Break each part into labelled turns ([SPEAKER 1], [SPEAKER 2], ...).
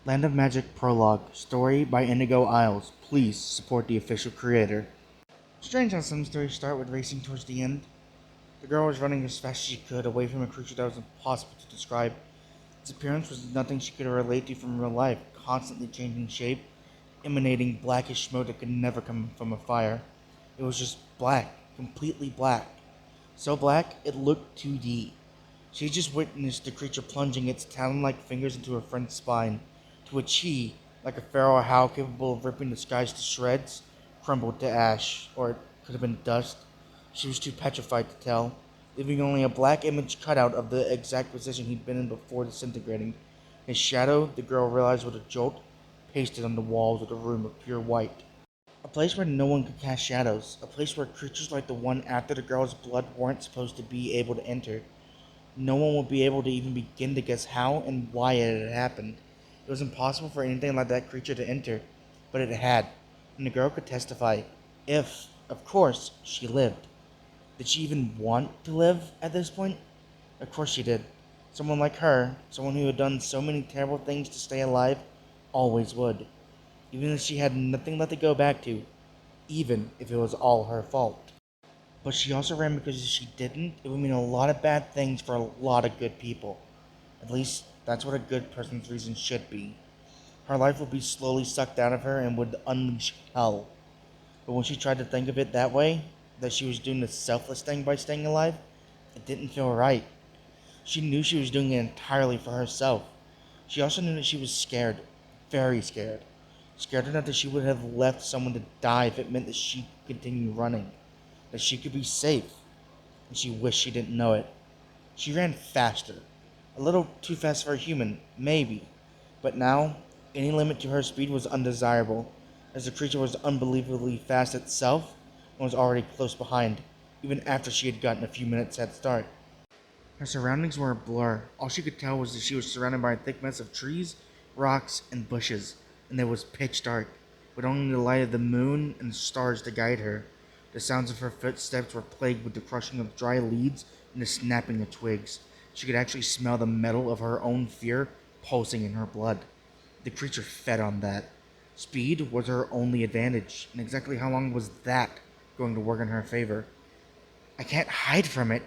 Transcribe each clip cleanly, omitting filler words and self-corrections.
[SPEAKER 1] Land of Magic Prologue, story by Indigo Isles. Please support the official creator. Strange how some stories start with racing towards the end. The girl was running as fast as she could, away from a creature that was impossible to describe. Its appearance was nothing she could relate to from real life, constantly changing shape, emanating blackish smoke that could never come from a fire. It was just black, completely black. So black, it looked 2D. She just witnessed the creature plunging its talon-like fingers into her friend's spine, to which he, like a feral howl capable of ripping the skies to shreds, crumbled to ash, or it could have been dust. She was too petrified to tell, leaving only a black image cut out of the exact position he'd been in before disintegrating. His shadow, the girl realized with a jolt, pasted on the walls of the room of pure white. A place where no one could cast shadows, a place where creatures like the one after the girl's blood weren't supposed to be able to enter. No one would be able to even begin to guess how and why it had happened. It was impossible for anything like that creature to enter, but it had, and the girl could testify, if, of course, she lived. Did she even want to live at this point? Of course she did. Someone like her, someone who had done so many terrible things to stay alive, always would. Even if she had nothing left to go back to, even if it was all her fault. But she also ran because if she didn't, it would mean a lot of bad things for a lot of good people. At least, that's what a good person's reason should be. Her life would be slowly sucked out of her and would unleash hell. But when she tried to think of it that way, that she was doing the selfless thing by staying alive, it didn't feel right. She knew she was doing it entirely for herself. She also knew that she was scared. Very scared. Scared enough that she would have left someone to die if it meant that she could continue running. That she could be safe. And she wished she didn't know it. She ran faster. A little too fast for a human, maybe. But now, any limit to her speed was undesirable, as the creature was unbelievably fast itself and was already close behind, even after she had gotten a few minutes head start. Her surroundings were a blur. All she could tell was that she was surrounded by a thick mess of trees, rocks, and bushes, and it was pitch dark, with only the light of the moon and the stars to guide her. The sounds of her footsteps were plagued with the crushing of dry leaves and the snapping of twigs. She could actually smell the metal of her own fear pulsing in her blood. The creature fed on that. Speed was her only advantage, and exactly how long was that going to work in her favor? I can't hide from it,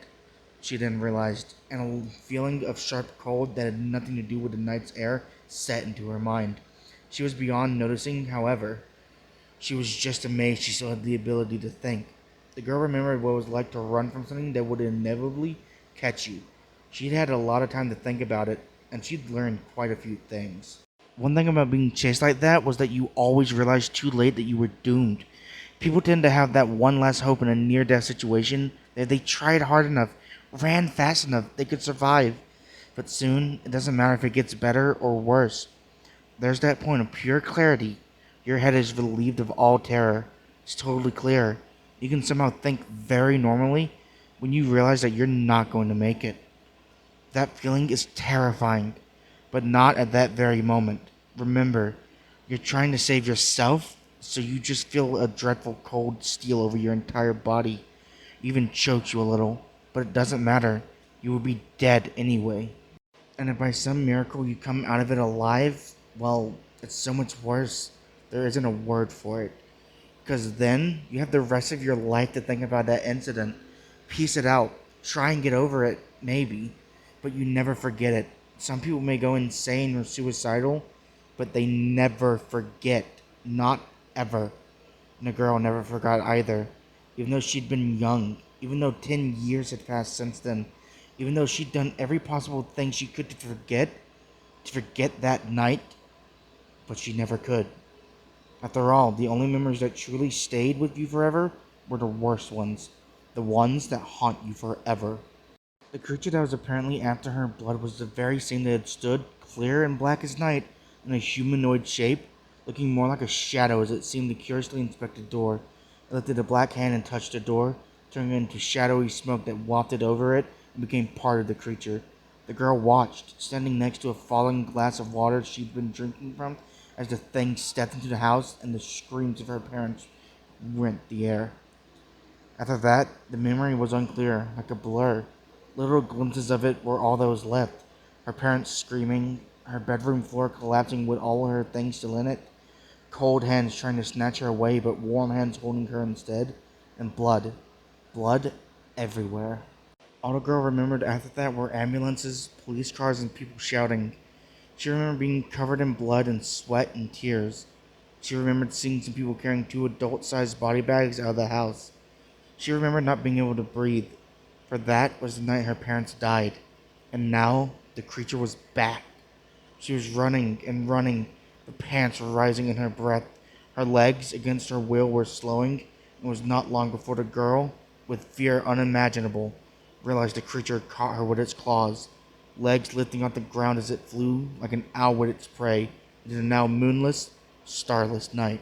[SPEAKER 1] she then realized, and a feeling of sharp cold that had nothing to do with the night's air set into her mind. She was beyond noticing, however. She was just amazed she still had the ability to think. The girl remembered what it was like to run from something that would inevitably catch you. She'd had a lot of time to think about it, and she'd learned quite a few things. One thing about being chased like that was that you always realized too late that you were doomed. People tend to have that one last hope in a near-death situation that if they tried hard enough, ran fast enough, they could survive. But soon, it doesn't matter if it gets better or worse. There's that point of pure clarity. Your head is relieved of all terror. It's totally clear. You can somehow think very normally when you realize that you're not going to make it. That feeling is terrifying, but not at that very moment. Remember, you're trying to save yourself, so you just feel a dreadful cold steal over your entire body. Even chokes you a little, but it doesn't matter. You will be dead anyway. And if by some miracle you come out of it alive, well, it's so much worse. There isn't a word for it. Because then you have the rest of your life to think about that incident. Piece it out. Try and get over it, maybe. But you never forget it. Some people may go insane or suicidal, but they never forget. Not ever. And the girl never forgot either. Even though she'd been young. Even though 10 years had passed since then. Even though she'd done every possible thing she could to forget. To forget that night. But she never could. After all, the only memories that truly stayed with you forever were the worst ones. The ones that haunt you forever. The creature that was apparently after her blood was the very same that had stood, clear and black as night, in a humanoid shape, looking more like a shadow as it seemed to curiously inspect the door. It lifted a black hand and touched the door, turning it into shadowy smoke that wafted over it and became part of the creature. The girl watched, standing next to a falling glass of water she'd been drinking from, as the thing stepped into the house and the screams of her parents rent the air. After that, the memory was unclear, like a blur. Little glimpses of it were all that was left. Her parents screaming, her bedroom floor collapsing with all her things still in it. Cold hands trying to snatch her away, but warm hands holding her instead. And blood. Blood everywhere. All the girl remembered after that were ambulances, police cars, and people shouting. She remembered being covered in blood and sweat and tears. She remembered seeing some people carrying 2 adult-sized body bags out of the house. She remembered not being able to breathe, for that was the night her parents died. And now, the creature was back. She was running and running, the pants were rising in her breath. Her legs, against her will, were slowing, and it was not long before the girl, with fear unimaginable, realized the creature had caught her with its claws, legs lifting off the ground as it flew like an owl with its prey into the now moonless, starless night.